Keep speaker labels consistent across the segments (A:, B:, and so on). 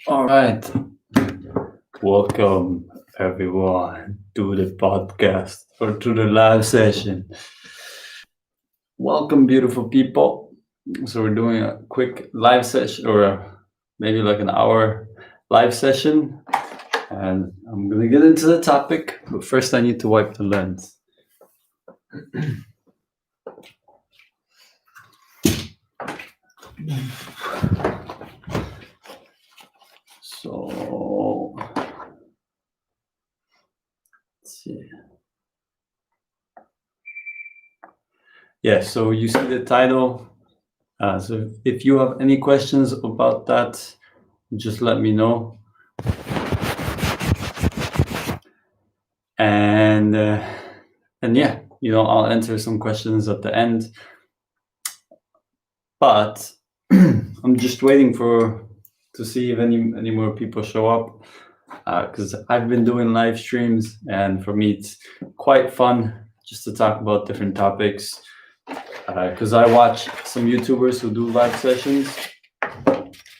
A: All right. Welcome, everyone, to the podcast or to the live session. Welcome, beautiful people. So, we're doing a quick live session or maybe like an hour live session. And I'm going to get into the topic, but first, I need to wipe the lens. So, let's see. Yeah, so you see the title. So if you have any questions about that, just let me know. And yeah, I'll answer some questions at the end. But I'm just waiting to see if any more people show up, because I've been doing live streams, and for me it's quite fun just to talk about different topics. Because I watch some YouTubers who do live sessions,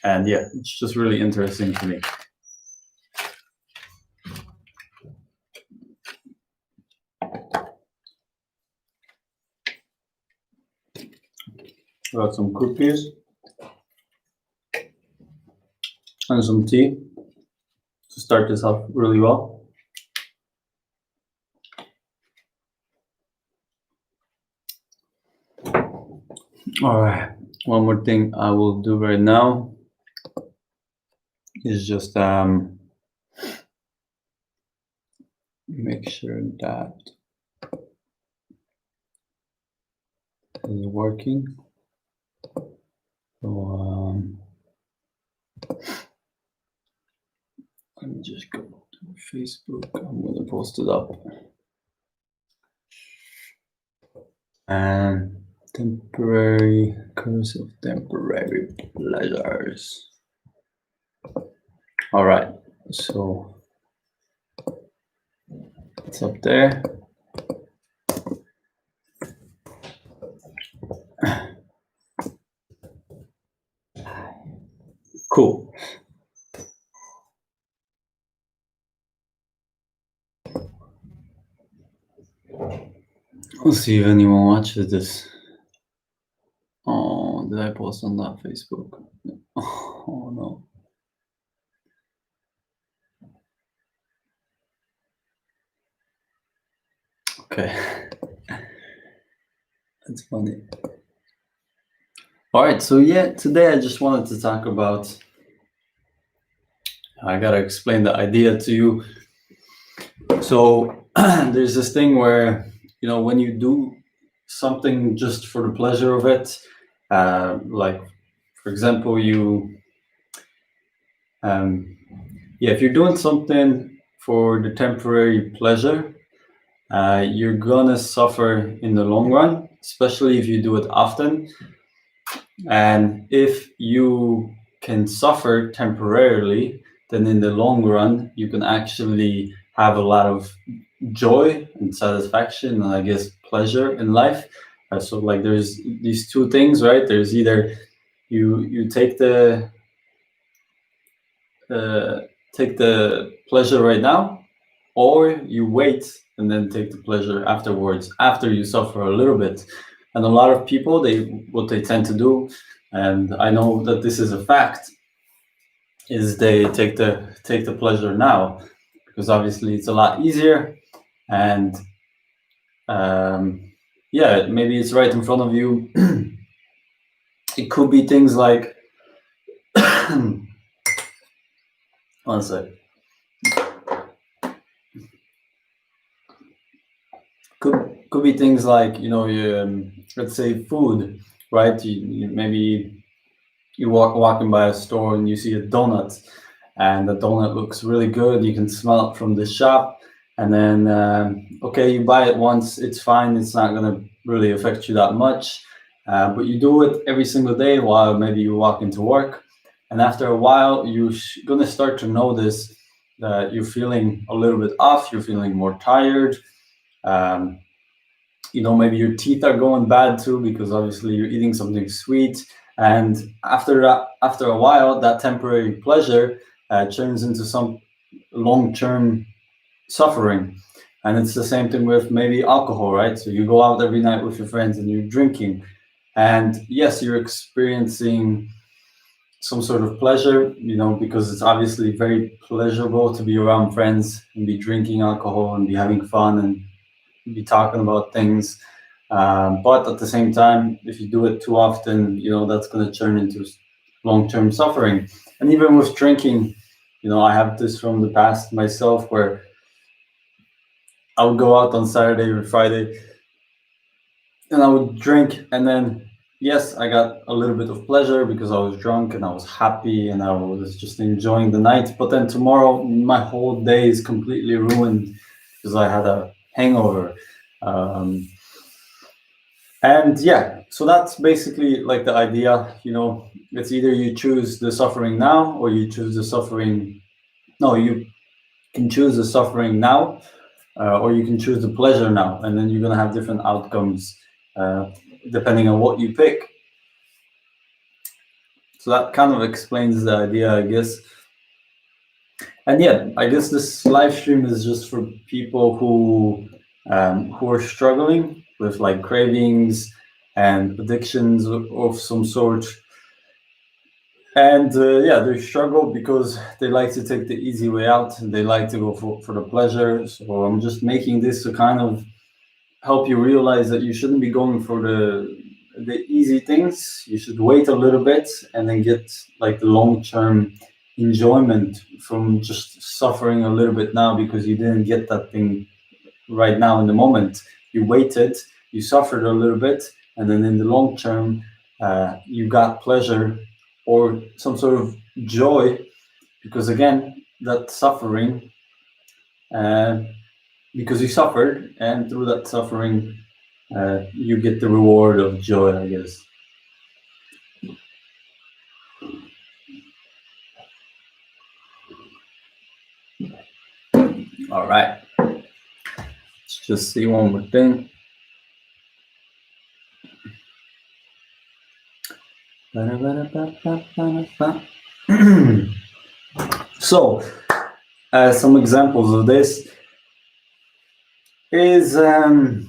A: and yeah, it's just really interesting to me. Got some cookies and some tea to start this off really well. All right, one more thing I will do right now is just make sure that is working. So let me just go to Facebook. I'm gonna post it up. And temporary curse of temporary pleasures. All right, so it's up there. Cool. Let's see if anyone watches this. Oh, did I post on that Facebook? Oh no. Okay. That's funny. All right, so yeah, today I just wanted to talk about, I gotta explain the idea to you. So there's this thing where, when you do something just for the pleasure of it, like, for example, if you're doing something for the temporary pleasure, you're gonna suffer in the long run, especially if you do it often. And if you can suffer temporarily, then in the long run, you can actually have a lot of joy and satisfaction and I guess pleasure in life. So like there's these two things, right? There's either you take the pleasure right now, or you wait and then take the pleasure afterwards, after you suffer a little bit. And a lot of people, what they tend to do, and I know that this is a fact, is they take the pleasure now, because obviously it's a lot easier, and yeah, maybe it's right in front of you. It could be things like one sec. Could be things like, let's say food, right? Maybe you walking by a store and you see a donut, and the donut looks really good. You can smell it from the shop, and then okay, you buy it once, it's fine. It's not gonna really affect you that much, but you do it every single day while maybe you walk into work, and after a while, you're gonna start to notice that you're feeling a little bit off. You're feeling more tired. Maybe your teeth are going bad too, because obviously you're eating something sweet. And after a while, that temporary pleasure turns into some long-term suffering. And it's the same thing with maybe alcohol, right? So you go out every night with your friends and you're drinking, and yes, you're experiencing some sort of pleasure, because it's obviously very pleasurable to be around friends and be drinking alcohol and be having fun and be talking about things. But at the same time, if you do it too often, that's going to turn into long-term suffering. And even with drinking, I have this from the past myself, where I would go out on Saturday or Friday and I would drink, and then yes, I got a little bit of pleasure because I was drunk and I was happy and I was just enjoying the night. But then tomorrow, my whole day is completely ruined because I had a hangover. Um, and yeah, so that's basically like the idea. It's either you choose the suffering now or you choose the suffering. No, you can choose the suffering now, or you can choose the pleasure now, and then you're gonna have different outcomes uh, depending on what you pick. So that kind of explains the idea, I guess. And yeah, I guess this live stream is just for people who are struggling with like cravings and addictions of some sort. And yeah, they struggle because they like to take the easy way out and they like to go for the pleasure. So I'm just making this to kind of help you realize that you shouldn't be going for the easy things. You should wait a little bit and then get like the long-term enjoyment from just suffering a little bit now because you didn't get that thing right now in the moment. You waited, you suffered a little bit, and then in the long term, you got pleasure or some sort of joy, because again, that suffering, uh, because you suffered, and through that suffering, you get the reward of joy, I guess. All right, let's just see one more thing. So, some examples of this is so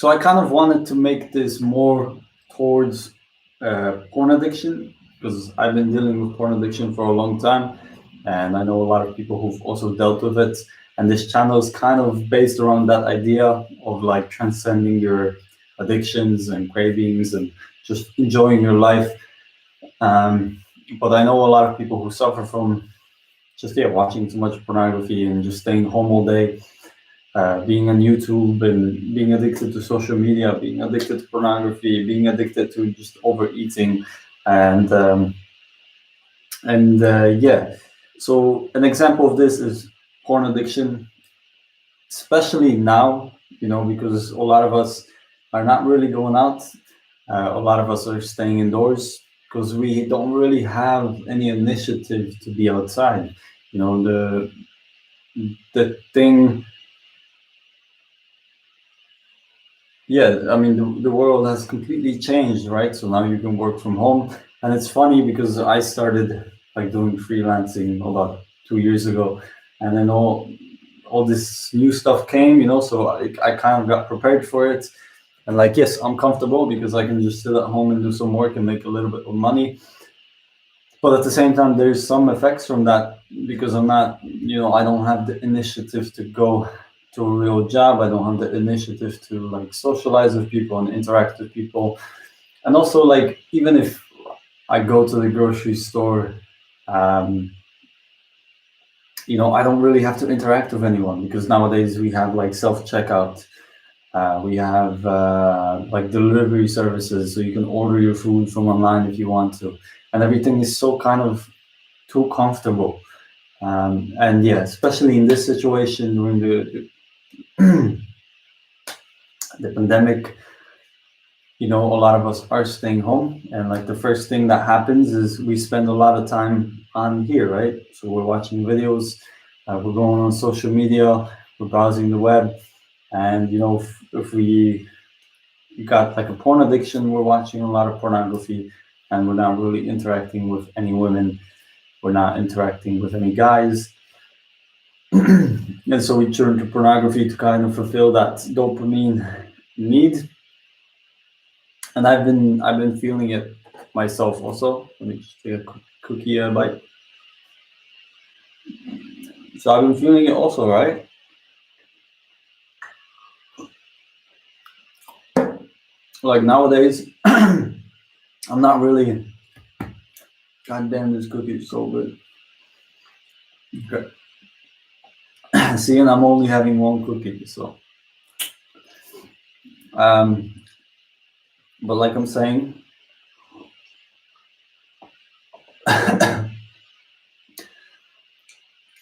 A: I kind of wanted to make this more towards porn addiction, because I've been dealing with porn addiction for a long time, and I know a lot of people who've also dealt with it. And this channel is kind of based around that idea of like transcending your addictions and cravings and just enjoying your life. But I know a lot of people who suffer from just watching too much pornography and just staying home all day, being on YouTube and being addicted to social media, being addicted to pornography, being addicted to just overeating, and yeah. So an example of this is porn addiction, especially now, because a lot of us are not really going out. A lot of us are staying indoors because we don't really have any initiative to be outside. The thing. Yeah, I mean, the world has completely changed, right? So now you can work from home. And it's funny because I started like doing freelancing about 2 years ago, and then all this new stuff came, so I kind of got prepared for it. And like, yes, I'm comfortable because I can just sit at home and do some work and make a little bit of money. But at the same time, there's some effects from that because I'm not, I don't have the initiative to go to a real job. I don't have the initiative to like socialize with people and interact with people. And also, like, even if I go to the grocery store, um, I don't really have to interact with anyone because nowadays we have like self-checkout. We have like delivery services, so you can order your food from online if you want to. And everything is so kind of too comfortable. And yeah, especially in this situation during the pandemic, a lot of us are staying home, and like the first thing that happens is we spend a lot of time on here, right? So we're watching videos, we're going on social media, we're browsing the web, and if we you got like a porn addiction. We're watching a lot of pornography, and we're not really interacting with any women. We're not interacting with any guys. And so we turn to pornography to kind of fulfill that dopamine need. And I've been feeling it myself also. Let me just take a cookie bite. So I've been feeling it also, right? Like nowadays, I'm not really. God damn, this cookie is so good. Okay. See, and I'm only having one cookie, so. But like I'm saying,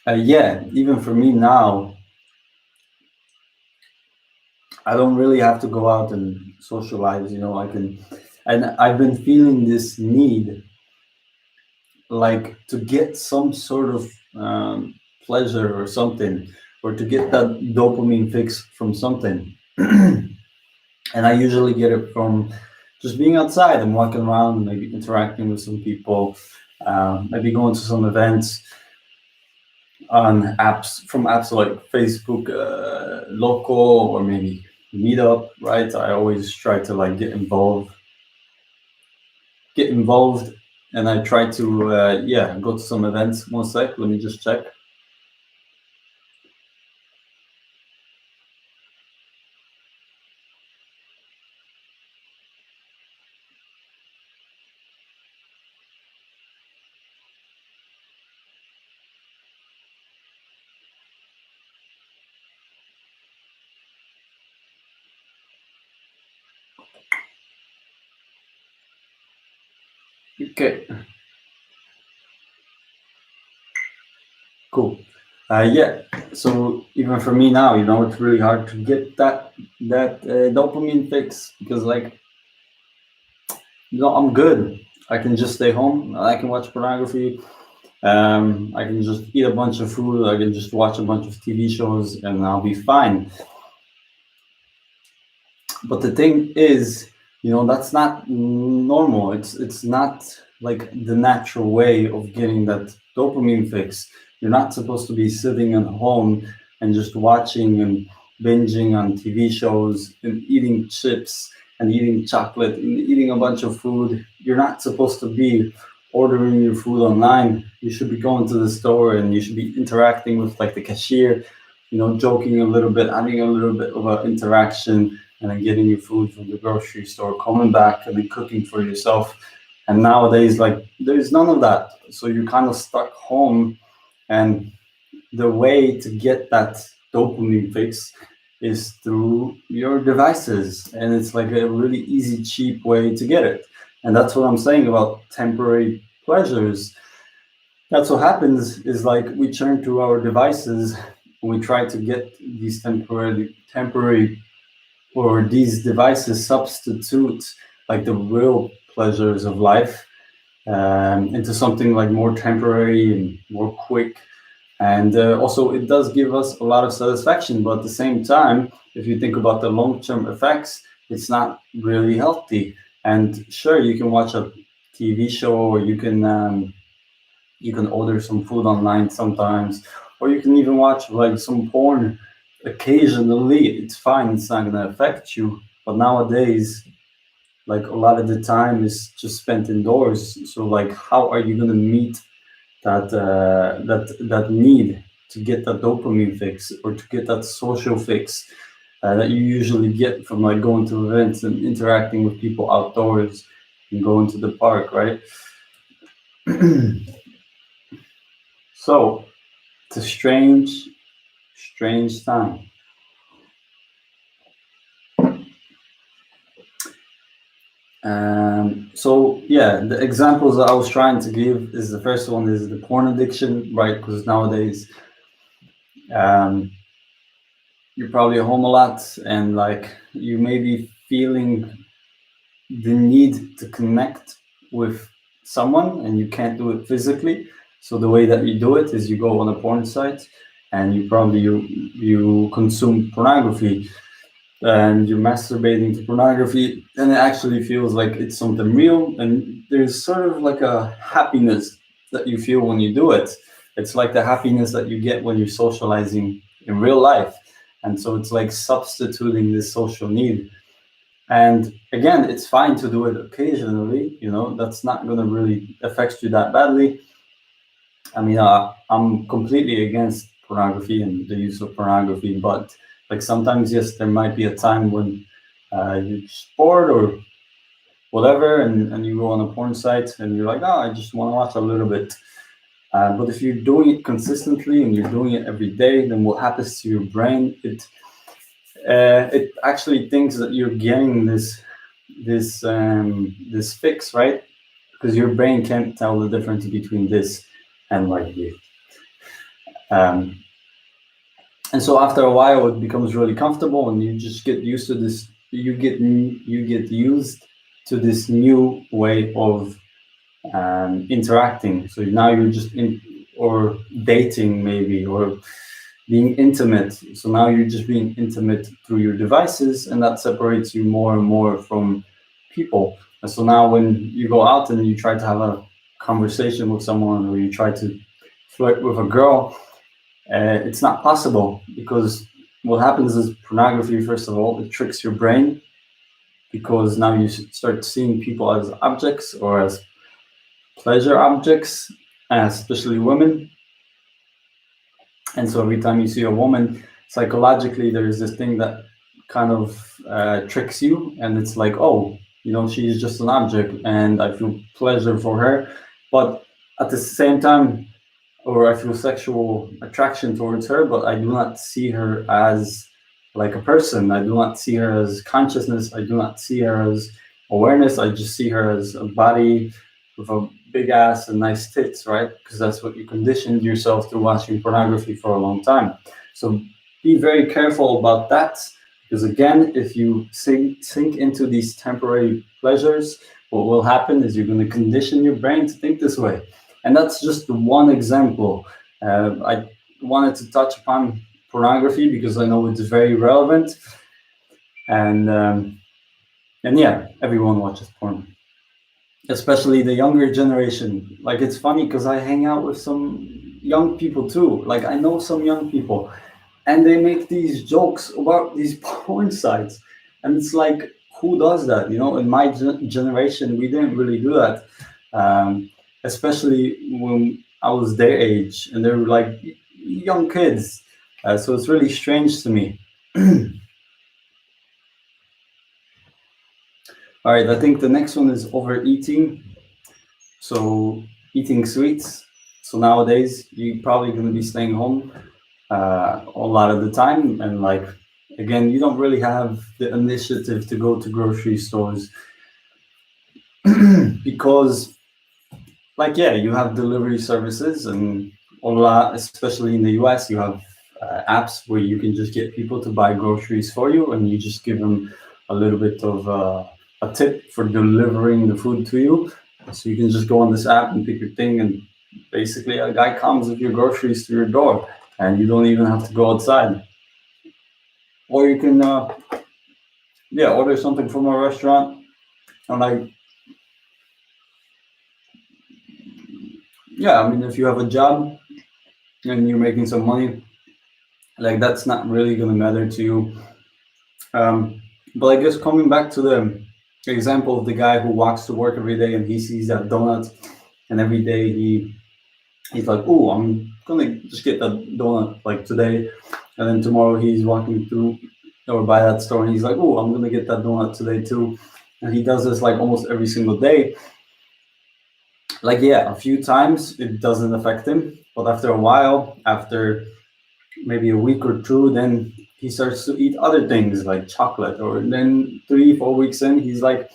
A: yeah, even for me now, I don't really have to go out and socialize. I can, and I've been feeling this need, like to get some sort of pleasure or something, or to get that dopamine fix from something. And I usually get it from just being outside and walking around, maybe interacting with some people, maybe going to some events on apps like Facebook, local, or maybe Meetup. Right? I always try to like get involved, and I try to go to some events. One sec, let me just check. Okay, cool. Yeah. So even for me now, it's really hard to get that dopamine fix, because like I'm good. I can just stay home. I can watch pornography. I can just eat a bunch of food. I can just watch a bunch of TV shows, and I'll be fine. But the thing is, that's not normal. It's not like the natural way of getting that dopamine fix. You're not supposed to be sitting at home and just watching and binging on TV shows and eating chips and eating chocolate and eating a bunch of food. You're not supposed to be ordering your food online. You should be going to the store, and you should be interacting with like the cashier, joking a little bit, having a little bit of an interaction, and then getting your food from the grocery store, coming back and then cooking for yourself. And nowadays, like, there's none of that. So you're kind of stuck home, and the way to get that dopamine fix is through your devices. And it's like a really easy, cheap way to get it. And that's what I'm saying about temporary pleasures. That's what happens, is like we turn to our devices and we try to get these temporary, or these devices substitute like the real pleasures of life, into something like more temporary and more quick. And also, it does give us a lot of satisfaction, but at the same time, if you think about the long-term effects, it's not really healthy. And sure, you can watch a TV show, or you can order some food online sometimes, or you can even watch like some porn occasionally. It's fine, it's not going to affect you. But nowadays, like, a lot of the time is just spent indoors. So like, how are you going to meet that need to get that dopamine fix, or to get that social fix that you usually get from like going to events and interacting with people outdoors and going to the park, right? So it's a strange time. So yeah, the examples that I was trying to give is, the first one is the porn addiction, right? Because nowadays, you're probably home a lot, and like you may be feeling the need to connect with someone, and you can't do it physically. So the way that you do it is you go on a porn site, and you consume pornography. and you're masturbating to pornography, and it actually feels like it's something real, and there's sort of like a happiness that you feel when you do it. It's like the happiness that you get when you're socializing in real life, and so it's like substituting this social need. And again, it's fine to do it occasionally, that's not going to really affect you that badly. I mean, I'm completely against pornography and the use of pornography, but like sometimes, yes, there might be a time when you're just bored or whatever, and you go on a porn site and you're like, oh, I just want to watch a little bit. But if you're doing it consistently and you're doing it every day, then what happens to your brain? It actually thinks that you're getting this fix, right? Because your brain can't tell the difference between this and like you. And so after a while, it becomes really comfortable, and you just get used to this. You get used to this new way of interacting. So now you're just or dating maybe, or being intimate. So now you're just being intimate through your devices, and that separates you more and more from people. And so now when you go out and you try to have a conversation with someone, or you try to flirt with a girl, it's not possible, because what happens is pornography, first of all, it tricks your brain, because now you start seeing people as objects or as pleasure objects, especially women. And so every time you see a woman, psychologically, there is this thing that kind of tricks you, and it's like, oh, she's just an object, and I feel pleasure for her. But at the same time, or I feel sexual attraction towards her, but I do not see her as like a person. I do not see her as consciousness. I do not see her as awareness. I just see her as a body with a big ass and nice tits, right? Because that's what you conditioned yourself to watching pornography for a long time. So be very careful about that, because again, if you sink into these temporary pleasures, what will happen is you're going to condition your brain to think this way. And that's just one example. I wanted to touch upon pornography because I know it's very relevant, and yeah, everyone watches porn, especially the younger generation. Like, it's funny because I hang out with some young people too. Like, I know some young people, and they make these jokes about these porn sites, and it's like, who does that? In my generation, we didn't really do that. Especially when I was their age, and they were like young kids. So it's really strange to me. All right, I think the next one is overeating. So eating sweets. So nowadays, you're probably going to be staying home a lot of the time. And like, again, you don't really have the initiative to go to grocery stores because, like, yeah, you have delivery services, and a lot, especially in the US, you have apps where you can just get people to buy groceries for you, and you just give them a little bit of a tip for delivering the food to you. So you can just go on this app and pick your thing, and basically a guy comes with your groceries to your door, and you don't even have to go outside. Or you can, order something from a restaurant, and like, yeah, I mean, if you have a job and you're making some money, like, that's not really gonna matter to you. But I guess coming back to the example of the guy who walks to work every day and he sees that donut, and every day he's like, oh, I'm gonna just get that donut like today, and then tomorrow he's walking through or by that store and he's like, oh, I'm gonna get that donut today too, and he does this like almost every single day. Like, yeah, a few times it doesn't affect him, but after a while, after maybe a week or two, then he starts to eat other things like chocolate, or then 3-4 weeks in, he's like,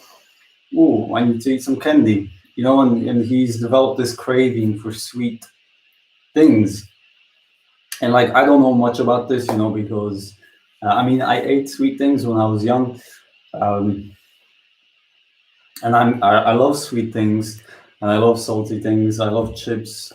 A: oh, I need to eat some candy, and he's developed this craving for sweet things. And like, I don't know much about this, because I mean, I ate sweet things when I was young, and I love sweet things, and I love salty things. I love chips.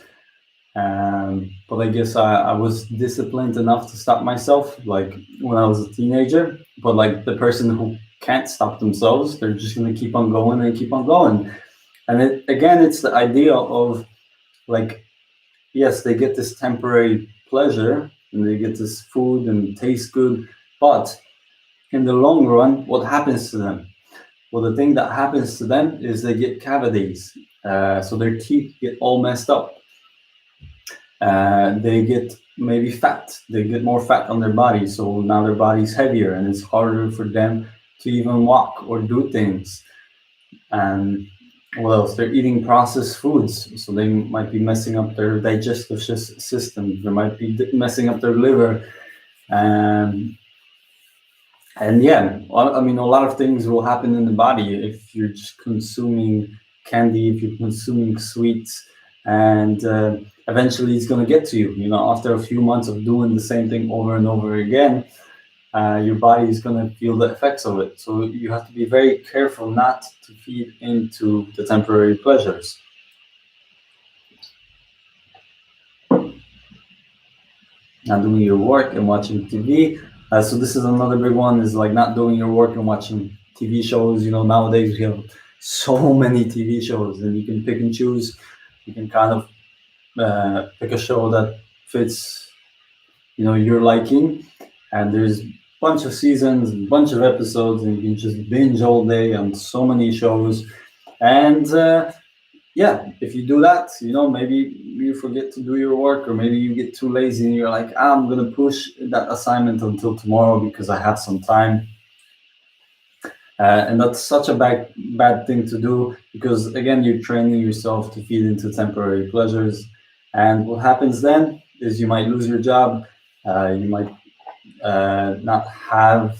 A: But I guess I was disciplined enough to stop myself, like when I was a teenager. But like the person who can't stop themselves, they're just gonna keep on going and keep on going. And it again, it's the idea of like, yes, they get this temporary pleasure and they get this food and it tastes good, but in the long run, what happens to them? Well, the thing that happens to them is they get cavities. So their teeth get all messed up. They get maybe fat. They get more fat on their body. So now their body's heavier and it's harder for them to even walk or do things. And what else? They're eating processed foods. So they might be messing up their digestive system. They might be messing up their liver. Um, and yeah, I mean, a lot of things will happen in the body if you're just consuming candy, if you're consuming sweets, and eventually it's going to get to you. You know, after a few months of doing the same thing over and over again, your body is going to feel the effects of it. So you have to be very careful not to feed into the temporary pleasures. Not doing your work and watching TV. So this is another big one, is like not doing your work and watching TV shows. You know, nowadays we have so many TV shows and you can pick and choose. You can kind of pick a show that fits, you know, your liking. And there's a bunch of seasons, a bunch of episodes, and you can just binge all day on so many shows. And yeah, if you do that, you know, maybe you forget to do your work, or maybe you get too lazy and you're like, I'm gonna push that assignment until tomorrow because I have some time. And that's such a bad thing to do, because again, you're training yourself to feed into temporary pleasures. And what happens then is you might lose your job, you might not have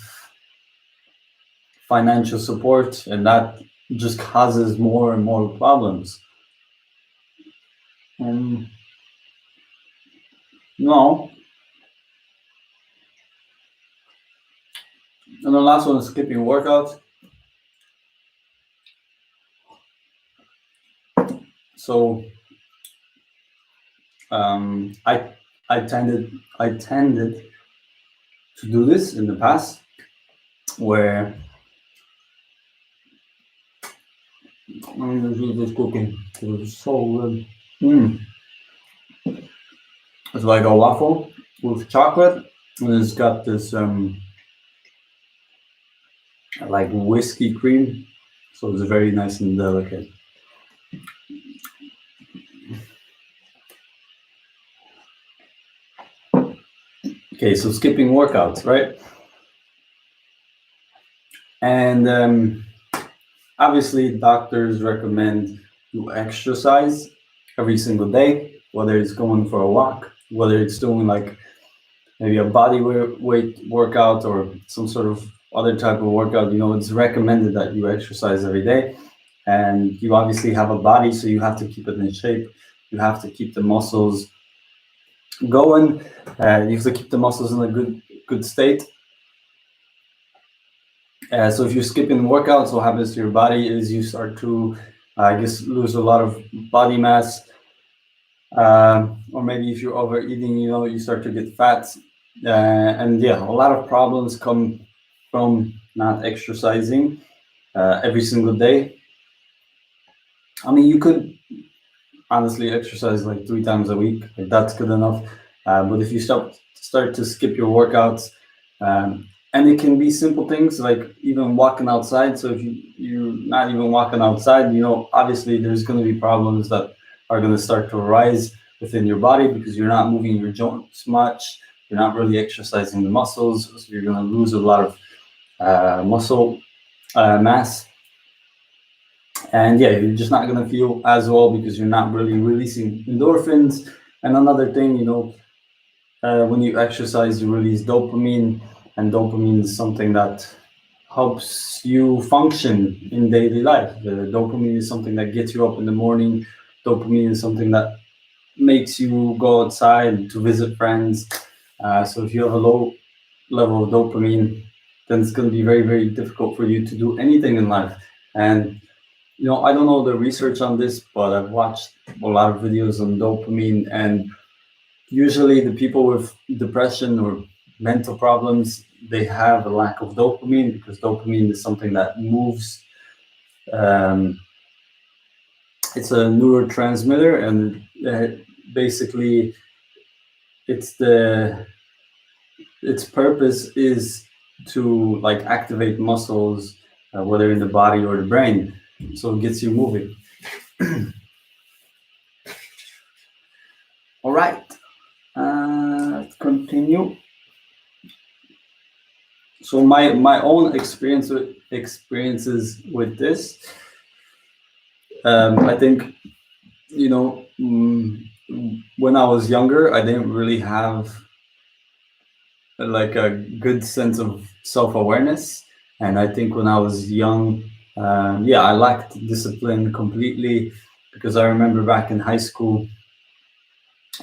A: financial support, and that just causes more and more problems. No. And the last one is skipping workouts. So I tended to do this in the past, where this cooking. It was so good. It's like a waffle with chocolate, and it's got this like whiskey cream, so it's very nice and delicate. Okay, so skipping workouts, right? And obviously, doctors recommend you exercise every single day, whether it's going for a walk, whether it's doing like maybe a body weight workout or some sort of other type of workout. You know, it's recommended that you exercise every day. And you obviously have a body, so you have to keep it in shape. You have to keep the muscles going. You have to keep the muscles in a good state. So if you're skipping workouts, what happens to your body is you start to, I guess, lose a lot of body mass. Or maybe if you're overeating, you know, you start to get fat. And yeah, a lot of problems come from not exercising every single day. I mean, you could honestly exercise like 3 times a week. Like, that's good enough. But if you start to skip your workouts, and it can be simple things like even walking outside. So if you're not even walking outside, you know, obviously there's going to be problems that are going to start to arise within your body because you're not moving your joints much. You're not really exercising the muscles, so you're going to lose a lot of muscle mass. And yeah, you're just not going to feel as well because you're not really releasing endorphins. And another thing, you know, when you exercise, you release dopamine, and dopamine is something that helps you function in daily life. Dopamine is something that gets you up in the morning. Dopamine is something that makes you go outside to visit friends. So if you have a low level of dopamine, then it's going to be very, very difficult for you to do anything in life. And I don't know the research on this, but I've watched a lot of videos on dopamine, and usually the people with depression or mental problems, they have a lack of dopamine because dopamine is something that moves. Um, it's a neurotransmitter, and basically, it's the its purpose is to like activate muscles, whether in the body or the brain, so it gets you moving. All right, let's continue. So my own experiences with this, I think when I was younger, I didn't really have like a good sense of self-awareness, and I think when I was young, yeah, I lacked discipline completely, because I remember back in high school,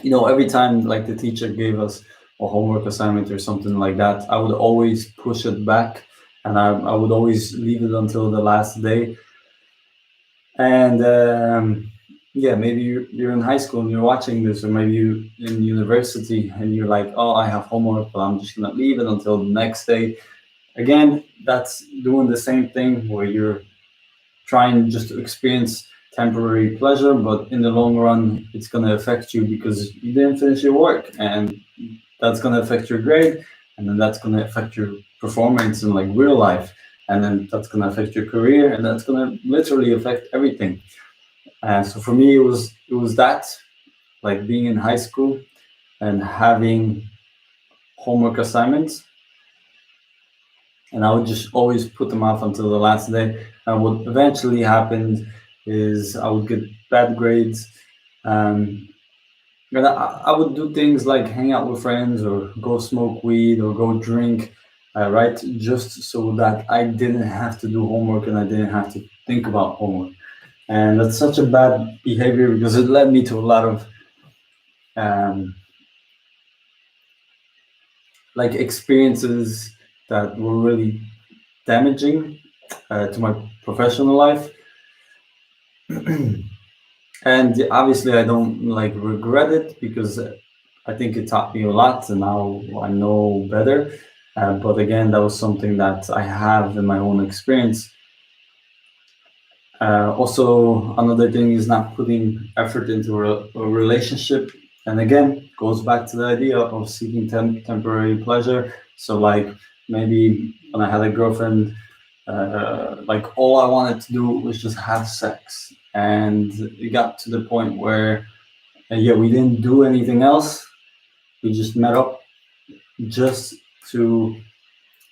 A: every time like the teacher gave us a homework assignment or something like that, I would always push it back, and I would always leave it until the last day. And yeah, maybe you're in high school and you're watching this, or maybe you in university and you're like, oh, I have homework, but I'm just gonna leave it until the next day. Again, that's doing the same thing where you're trying just to experience temporary pleasure, but in the long run, it's gonna affect you because you didn't finish your work, and that's gonna affect your grade, and then that's gonna affect your performance in like real life, and then that's gonna affect your career, and that's gonna literally affect everything. So for me, it was that, like being in high school and having homework assignments, and I would just always put them off until the last day. And what eventually happened is I would get bad grades. Um, and I would do things like hang out with friends or go smoke weed or go drink, right? Just so that I didn't have to do homework and I didn't have to think about homework. And that's such a bad behavior because it led me to a lot of um, like experiences that were really damaging to my professional life. And obviously I don't like regret it because I think it taught me a lot, and now I know better. But again, that was something that I have in my own experience. Also, another thing is not putting effort into a relationship. And again, goes back to the idea of seeking temporary pleasure. So, like maybe when I had a girlfriend, like all I wanted to do was just have sex, and it got to the point where, yeah, we didn't do anything else. We just met up just to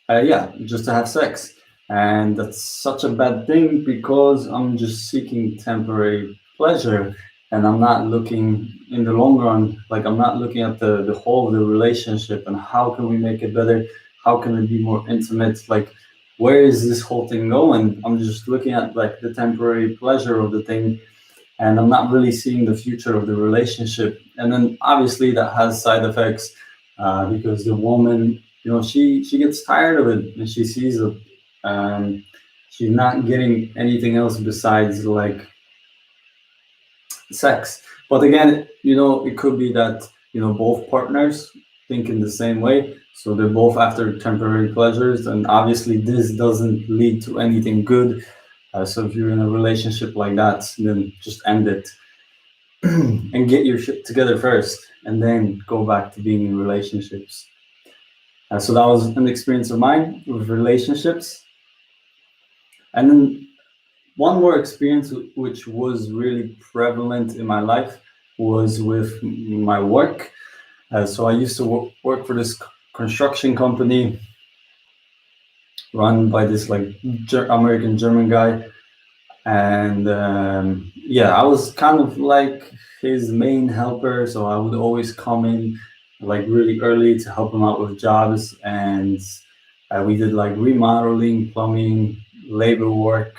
A: yeah, just to have sex. And that's such a bad thing because I'm just seeking temporary pleasure, and I'm not looking in the long run. Like, I'm not looking at the whole of the relationship and how can we make it better? How can it be more intimate? Like, where is this whole thing going? I'm just looking at like the temporary pleasure of the thing, and I'm not really seeing the future of the relationship. And then obviously that has side effects, because the woman, she gets tired of it and she sees it. Um, she's not getting anything else besides like sex. But again, it could be that both partners think in the same way, so they're both after temporary pleasures, and obviously this doesn't lead to anything good. So if you're in a relationship like that, then just end it and get your shit together first, and then go back to being in relationships. So that was an experience of mine with relationships. And then one more experience which was really prevalent in my life was with my work. So I used to work for this construction company run by this like American German guy. And yeah, I was kind of like his main helper, so I would always come in like really early to help him out with jobs. And we did like remodeling, plumbing, labor work,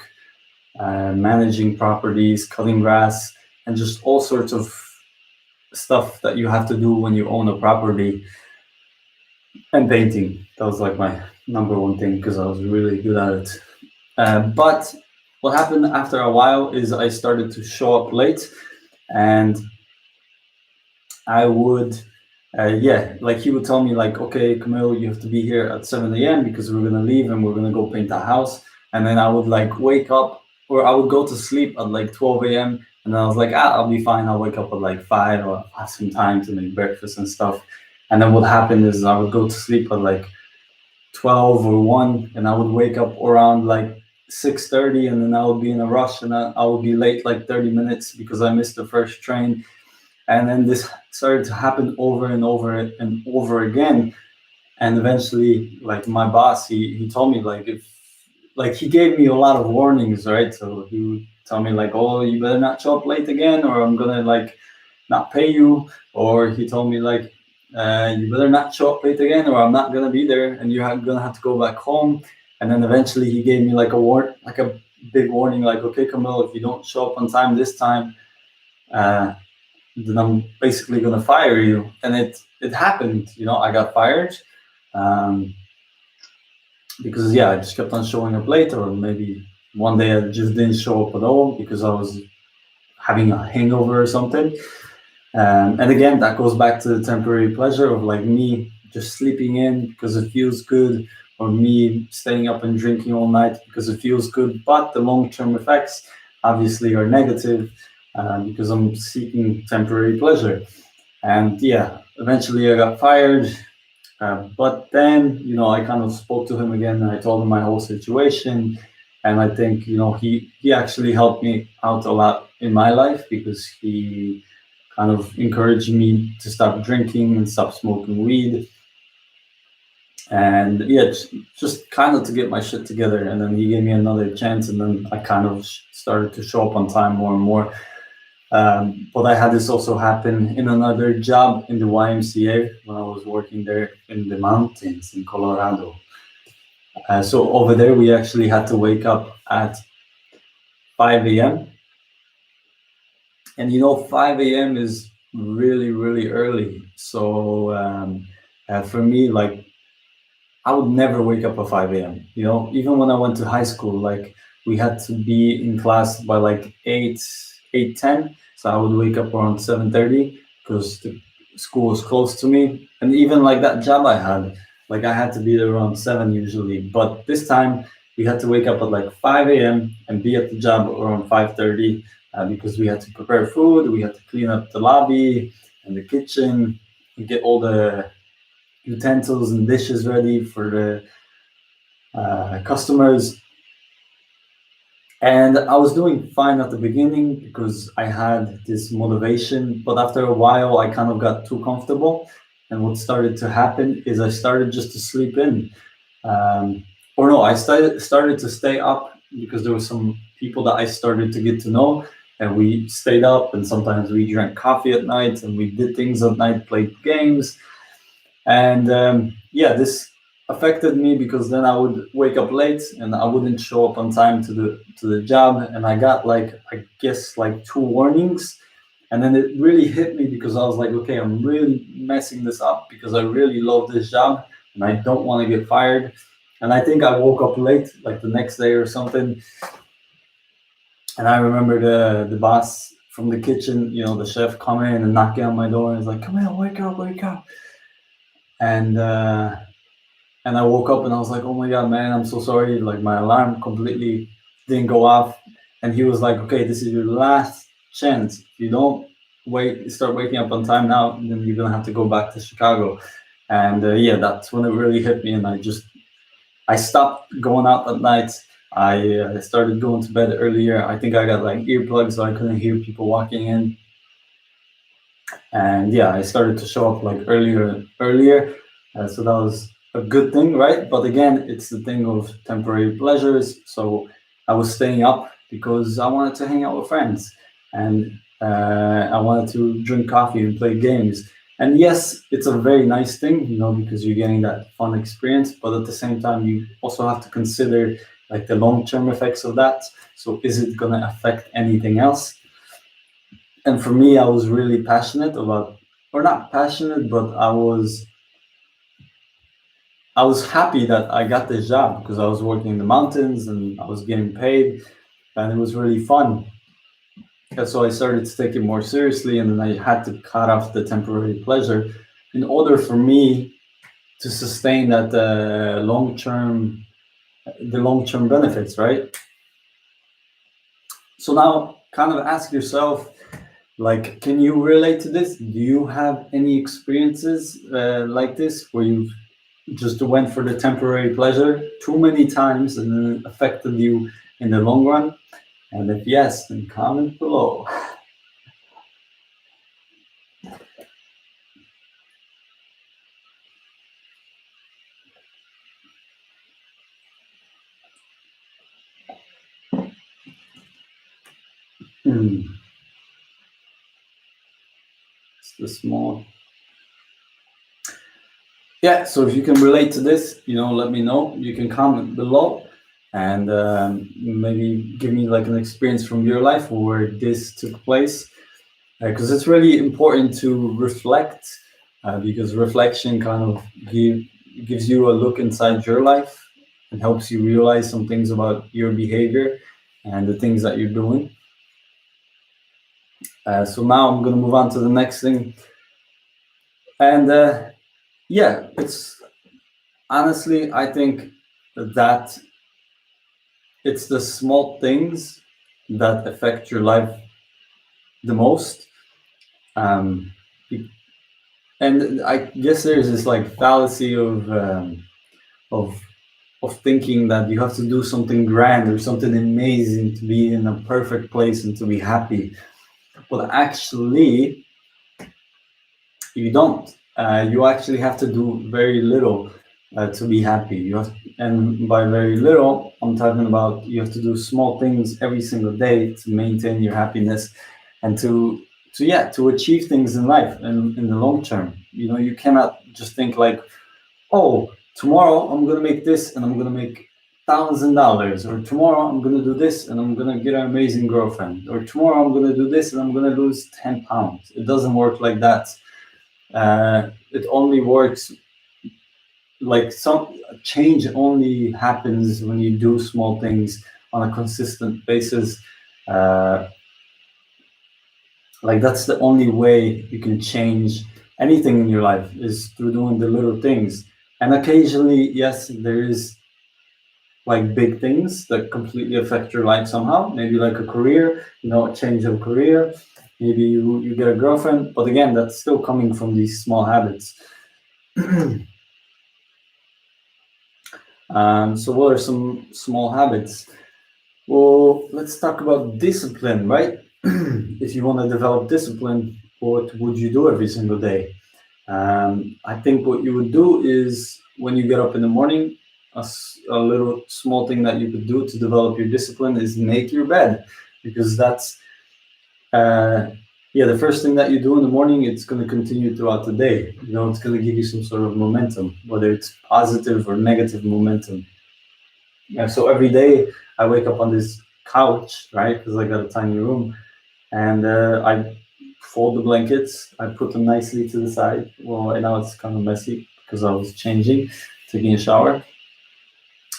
A: managing properties, cutting grass, and just all sorts of stuff that you have to do when you own a property. And painting, that was like my number one thing because I was really good at it. But what happened after a while is I started to show up late, and I would, yeah, like he would tell me like, okay, Camille, you have to be here at 7 a.m. because we're gonna leave and we're gonna go paint the house. And then I would like wake up, or I would go to sleep at like 12 a.m. And then I was like, I'll be fine. I'll wake up at like 5, or have some time to make breakfast and stuff. And then what happened is I would go to sleep at like 12 or 1, and I would wake up around like 6:30, and then I would be in a rush, and I would be late like 30 minutes because I missed the first train. And then this started to happen over and over and over again. And eventually, like my boss, he told me like, if like he gave me a lot of warnings, right? So he would tell me like, oh, you better not show up late again, or I'm gonna like not pay you. Or he told me like, you better not show up late again, or I'm not gonna be there, and you're gonna have to go back home. And then eventually he gave me like like a big warning, like, okay, Camille, if you don't show up on time this time, uh, then I'm basically gonna fire you. And it happened. I got fired, um, because yeah, I just kept on showing up late, or maybe one day I just didn't show up at all because I was having a hangover or something. And again, that goes back to the temporary pleasure of like me just sleeping in because it feels good, or me staying up and drinking all night because it feels good. But the long-term effects obviously are negative, because I'm seeking temporary pleasure. And yeah, eventually I got fired. But then, I kind of spoke to him again, and I told him my whole situation. And I think, he actually helped me out a lot in my life because he kind of encouraged me to stop drinking and stop smoking weed. And yeah, just kind of to get my shit together. And then he gave me another chance, and then I kind of started to show up on time more and more. But I had this also happen in another job in the YMCA when I was working there in the mountains in Colorado. So over there, we actually had to wake up at 5 a.m. And 5 a.m. is really, really early. So for me, like, I would never wake up at 5 a.m. Even when I went to high school, like we had to be in class by like 8:10. So I would wake up around 7:30 because the school was close to me. And even like that job I had, like I had to be there around 7 usually. But this time we had to wake up at like 5 a.m. and be at the job around 5:30, because we had to prepare food, we had to clean up the lobby and the kitchen, and get all the utensils and dishes ready for the customers. And I was doing fine at the beginning because I had this motivation, but after a while, I kind of got too comfortable. And what started to happen is I started just to sleep in. Or no, I started to stay up because there were some people that I started to get to know, and we stayed up, and sometimes we drank coffee at night, and we did things at night, played games. And yeah, this affected me because then I would wake up late and I wouldn't show up on time to the job, and I got like, I guess, like 2 warnings. And then it really hit me because I was like, okay, I'm really messing this up because I really love this job and I don't want to get fired. And I think I woke up late like the next day or something, and I remember the boss from the kitchen, the chef, coming in and knocking on my door, and he's like, come here, wake up, wake up. And I woke up and I was like, oh my God, man, I'm so sorry. Like my alarm completely didn't go off. And he was like, okay, this is your last chance. If you don't start waking up on time now, then you're gonna have to go back to Chicago. And yeah, that's when it really hit me. And I stopped going out at night. I started going to bed earlier. I think I got like earplugs so I couldn't hear people walking in. And yeah, I started to show up like earlier and earlier. So that was a good thing, right? But again, it's the thing of temporary pleasures. So I was staying up because I wanted to hang out with friends, and I wanted to drink coffee and play games. And yes, it's a very nice thing, because you're getting that fun experience. But at the same time, you also have to consider like the long-term effects of that. So is it going to affect anything else? And for me, I was really passionate about, or not passionate, but I was happy that I got this job because I was working in the mountains and I was getting paid. and it was really fun. And so I started to take it more seriously, and then I had to cut off the temporary pleasure in order for me to sustain that the long term benefits, right? So now, kind of ask yourself, like, can you relate to this? Do you have any experiences like this where you just went for the temporary pleasure too many times and then it affected you in the long run? And if yes, then comment below. It's the small. Yeah, so if you can relate to this, let me know. You can comment below and maybe give me like an experience from your life where this took place. Because it's really important to reflect, because reflection kind of gives you a look inside your life and helps you realize some things about your behavior and the things that you're doing. So now I'm going to move on to the next thing. And yeah, it's honestly, I think that it's the small things that affect your life the most. And I guess there's this like fallacy of of thinking that you have to do something grand or something amazing to be in a perfect place and to be happy. But actually, you don't. You actually have to do very little to be happy. And by very little, I'm talking about you have to do small things every single day to maintain your happiness and to achieve things in life and in the long term. You cannot just think like, oh, tomorrow I'm gonna make this and I'm gonna make $1,000, or tomorrow I'm gonna do this and I'm gonna get an amazing girlfriend, or tomorrow I'm gonna do this and I'm gonna lose 10 pounds. It doesn't work like that. It only works like some change only happens when you do small things on a consistent basis. Like that's the only way you can change anything in your life, is through doing the little things. And occasionally, yes, there is like big things that completely affect your life somehow. Maybe like a career, a change of career. Maybe you get a girlfriend, but again, that's still coming from these small habits. So what are some small habits? Well, let's talk about discipline, right? If you want to develop discipline, what would you do every single day? I think what you would do is when you get up in the morning, a little small thing that you could do to develop your discipline is make your bed, because that's the first thing that you do in the morning. It's going to continue throughout the day. It's going to give you some sort of momentum, whether it's positive or negative momentum. Yeah, so every day I wake up on this couch, right? Because I got a tiny room, and I fold the blankets. I put them nicely to the side. Well, right now it's kind of messy because I was taking a shower.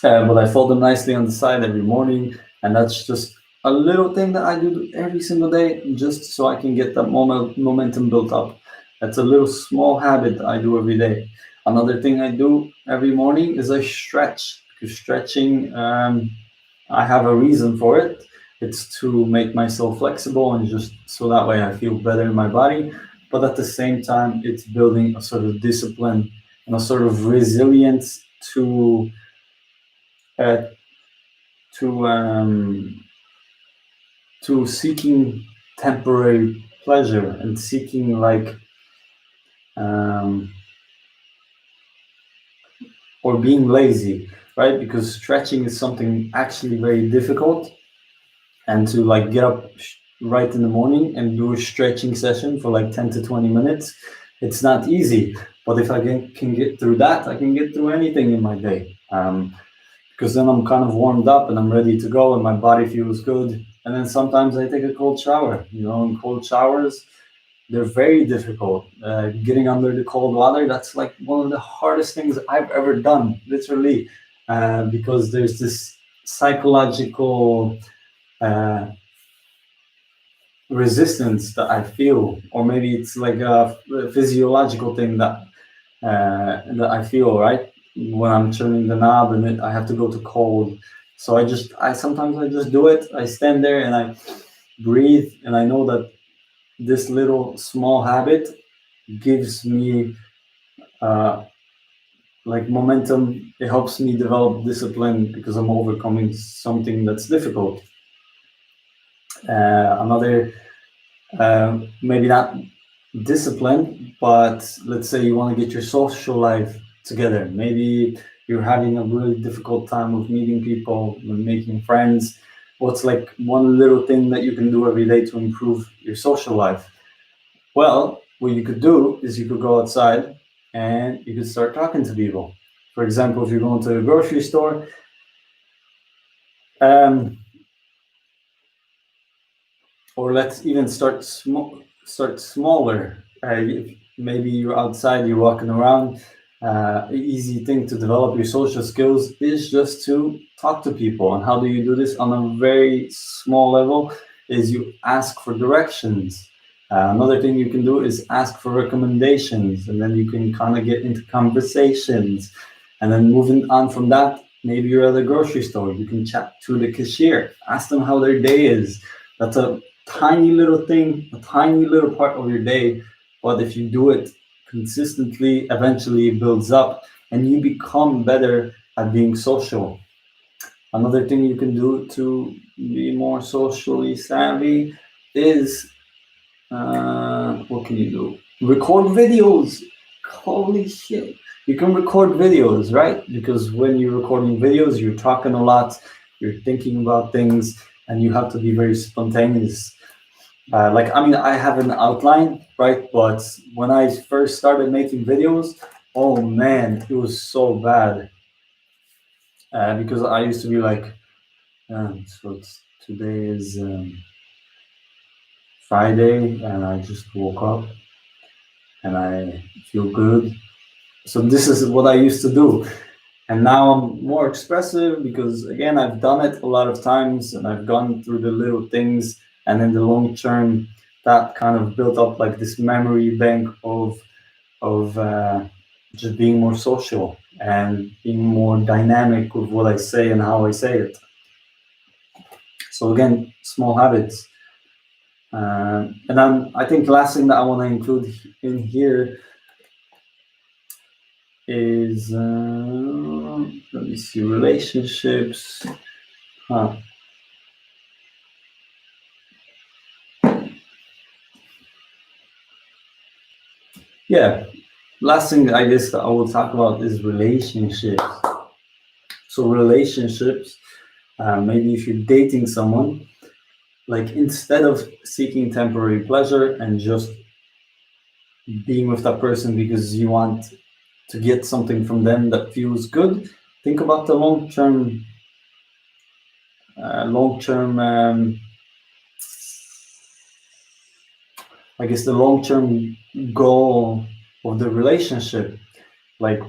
A: But I fold them nicely on the side every morning, and that's just a little thing that I do every single day, just so I can get that momentum built up. That's a little small habit I do every day. Another thing I do every morning is I stretch, because stretching, I have a reason for it. It's to make myself flexible and just so that way I feel better in my body. But at the same time, it's building a sort of discipline and a sort of resilience to uh, to um, to seeking temporary pleasure and seeking like or being lazy, right? Because stretching is something actually very difficult, and to like get up right in the morning and do a stretching session for like 10 to 20 minutes, it's not easy. But if I can get through that, I can get through anything in my day. Because then I'm kind of warmed up and I'm ready to go and my body feels good. And then sometimes I take a cold shower. And cold showers, they're very difficult. Getting under the cold water, that's like one of the hardest things I've ever done, literally, because there's this psychological uh, resistance that I feel, or maybe it's like a physiological thing that I feel, right, when I'm turning the knob and I have to go to cold. So I sometimes I just do it. I stand there and I breathe, and I know that this little small habit gives me uh, like momentum. It helps me develop discipline because I'm overcoming something that's difficult. Another maybe not discipline, but let's say you want to get your social life together. Maybe you're having a really difficult time with meeting people, making friends. What's like one little thing that you can do every day to improve your social life? Well, what you could do is you could go outside and you could start talking to people. For example, if you're going to the grocery store, um, or let's even start smaller. Maybe you're outside, you're walking around. Easy thing to develop your social skills is just to talk to people. And how do you do this on a very small level? Is you ask for directions. Another thing you can do is ask for recommendations, and then you can kind of get into conversations. And then moving on from that, maybe you're at a grocery store, you can chat to the cashier, ask them how their day is. That's a tiny little thing, a tiny little part of your day, but if you do it consistently, eventually it builds up and you become better at being social. Another thing you can do to be more socially savvy is what can you do? Record videos. Holy shit. You can record videos, right? Because when you're recording videos, you're talking a lot, you're thinking about things, and you have to be very spontaneous. Like, I mean, I have an outline, right? But when I first started making videos, oh man, it was so bad. Because I used to be like, today is Friday, and I just woke up and I feel good. So this is what I used to do. And now I'm more expressive because, again, I've done it a lot of times and I've gone through the little things. And in the long term, that kind of built up like this memory bank of just being more social and being more dynamic with what I say and how I say it. So again, small habits. I think the last thing that I want to include in here is let me see, relationships. Huh. Yeah, last thing I guess that I will talk about is relationships. So relationships, maybe if you're dating someone, like instead of seeking temporary pleasure and just being with that person because you want to get something from them that feels good, think about the long-term, I guess the long-term goal of the relationship. Like,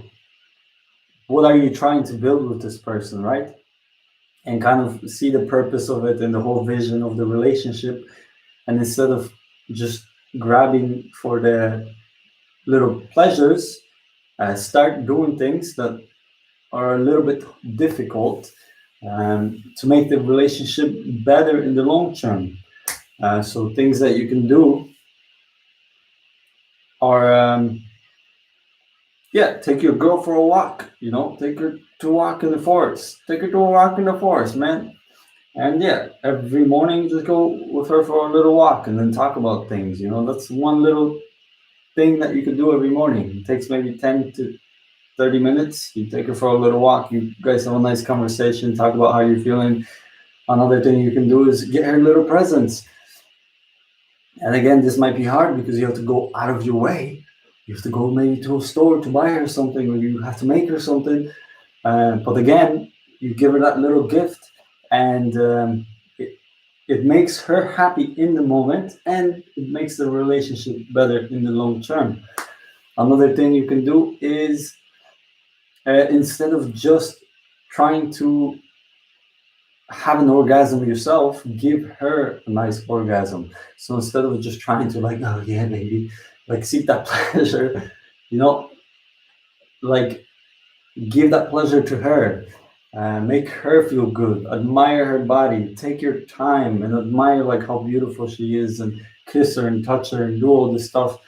A: what are you trying to build with this person, right? And kind of see the purpose of it and the whole vision of the relationship. And instead of just grabbing for the little pleasures, start doing things that are a little bit difficult to make the relationship better in the long term. So things that you can do are, yeah, take your girl for a walk. Take her to walk in the forest. Take her to a walk in the forest, man. And yeah, every morning just go with her for a little walk and then talk about things. That's one little thing that you can do every morning. It takes maybe 10 to 30 minutes. You take her for a little walk. You guys have a nice conversation, talk about how you're feeling. Another thing you can do is get her little presents. And again, this might be hard because you have to go out of your way. You have to go maybe to a store to buy her something, or you have to make her something. But again, you give her that little gift, and it makes her happy in the moment, and it makes the relationship better in the long term. Another thing you can do is instead of just trying to have an orgasm yourself, give her a nice orgasm. So instead of just trying to like, oh yeah, baby, like seek that pleasure, you know, like give that pleasure to her. Make her feel good. Admire her body. Take your time and admire like how beautiful she is, and kiss her and touch her and do all this stuff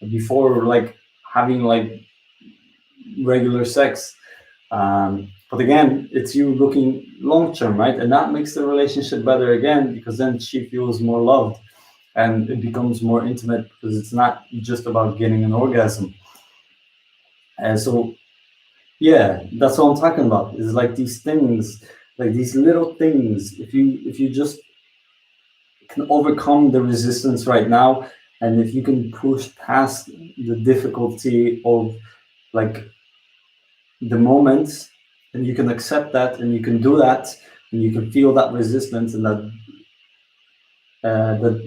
A: before like having like regular sex. But again, it's you looking long term, right? And that makes the relationship better again, because then she feels more loved and it becomes more intimate, because it's not just about getting an orgasm. And so, yeah, that's what I'm talking about. Is like these things, like these little things. If you just can overcome the resistance right now, and if you can push past the difficulty of like the moments, and you can accept that, and you can do that, and you can feel that resistance, and that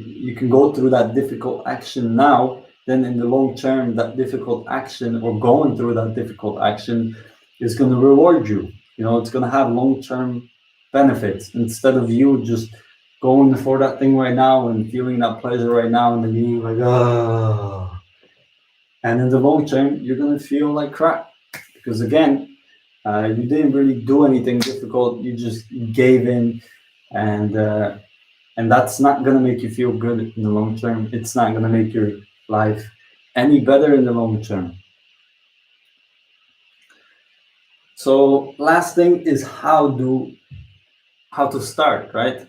A: you can go through that difficult action now, then in the long term, that difficult action, or going through that difficult action, is going to reward you. You know, it's going to have long-term benefits, instead of you just going for that thing right now and feeling that pleasure right now, and then being like, oh. And in the long term, you're going to feel like crap, because again, you didn't really do anything difficult. You just gave in, and that's not going to make you feel good in the long term. It's not going to make your life any better in the long term. So last thing is how to start, right?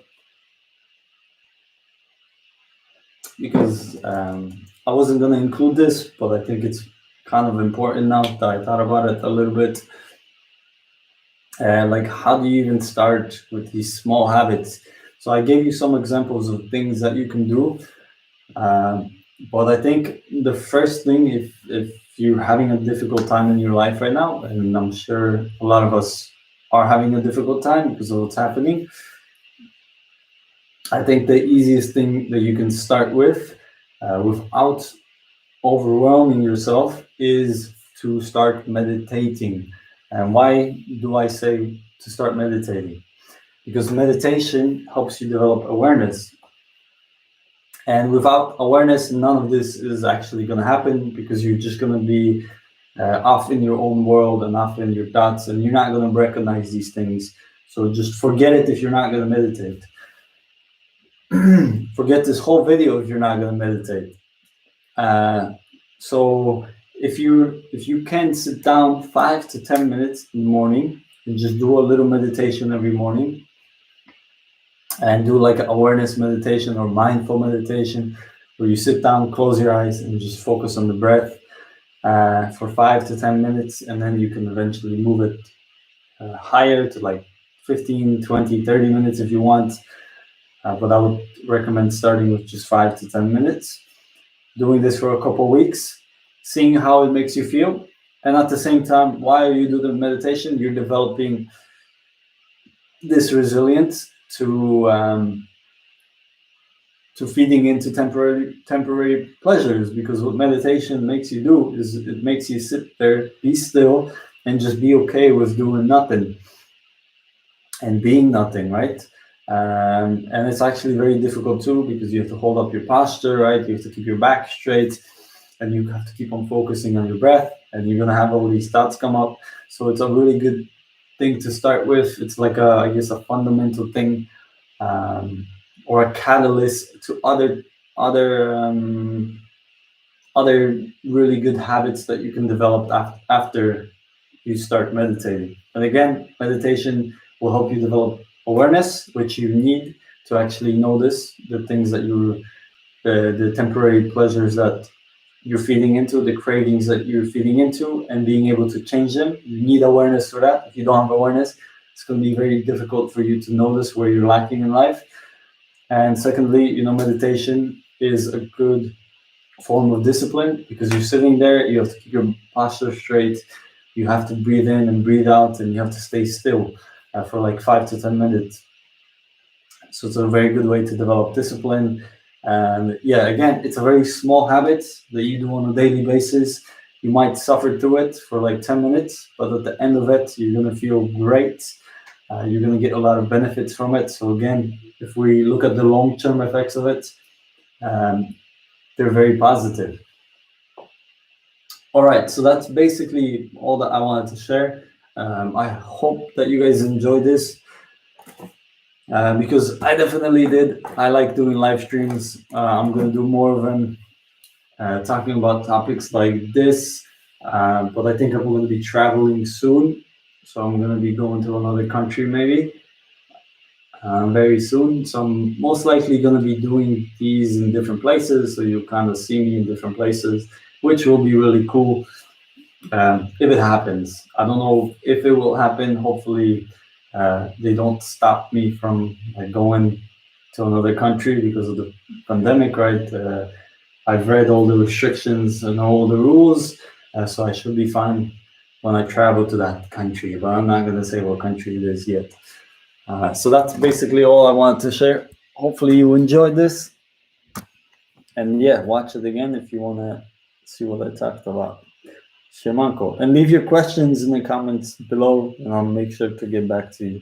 A: Because I wasn't going to include this, but I think it's kind of important now that I thought about it a little bit. Like, how do you even start with these small habits? So I gave you some examples of things that you can do. But I think the first thing, if you're having a difficult time in your life right now, and I'm sure a lot of us are having a difficult time because of what's happening, I think the easiest thing that you can start with, without overwhelming yourself, is to start meditating. And why do I say to start meditating? Because meditation helps you develop awareness. And without awareness, none of this is actually going to happen, because you're just going to be off in your own world and off in your thoughts, and you're not going to recognize these things. So just forget it if you're not going to meditate. Forget this whole video if you're not going to meditate. So if you can sit down 5 to 10 minutes in the morning and just do a little meditation every morning, and do like an awareness meditation or mindful meditation, where you sit down, close your eyes, and just focus on the breath for 5 to 10 minutes, and then you can eventually move it higher to like 15, 20, 30 minutes if you want. But I would recommend starting with just 5 to 10 minutes, doing this for a couple of weeks, seeing how it makes you feel. And at the same time, while you do the meditation, you're developing this resilience to feeding into temporary pleasures. Because what meditation makes you do is it makes you sit there, be still, and just be okay with doing nothing and being nothing, right? And it's actually very difficult too, because you have to hold up your posture, right? You have to keep your back straight, and you have to keep on focusing on your breath, and you're gonna have all these thoughts come up. So it's a really good thing to start with. It's like I guess a fundamental thing, or a catalyst to other really good habits that you can develop after you start meditating. And again, meditation will help you develop awareness, which you need to actually notice the things that the temporary pleasures that you're feeding into, the cravings that you're feeding into, and being able to change them. You need awareness for that. If you don't have awareness, it's going to be very difficult for you to notice where you're lacking in life. And secondly, meditation is a good form of discipline, because you're sitting there, you have to keep your posture straight, you have to breathe in and breathe out, and you have to stay still for like 5 to 10 minutes. So it's a very good way to develop discipline. And yeah, again, it's a very small habit that you do on a daily basis. You might suffer through it for like 10 minutes, but at the end of it, you're going to feel great. You're going to get a lot of benefits from it. So again, if we look at the long-term effects of it, they're very positive. All right, so that's basically all that I wanted to share. I hope that you guys enjoyed this because I definitely did. I like doing live streams. I'm going to do more of them talking about topics like this, but I think I'm going to be traveling soon. So I'm going to be going to another country maybe very soon. So I'm most likely going to be doing these in different places. So you'll kind of see me in different places, which will be really cool. If it happens, I don't know if it will happen. Hopefully, they don't stop me from going to another country because of the pandemic, right? I've read all the restrictions and all the rules, so I should be fine when I travel to that country. But I'm not going to say what country it is yet. So that's basically all I wanted to share. Hopefully, you enjoyed this, and yeah, watch it again if you want to see what I talked about. Siemanko. And leave your questions in the comments below, and I'll make sure to get back to you.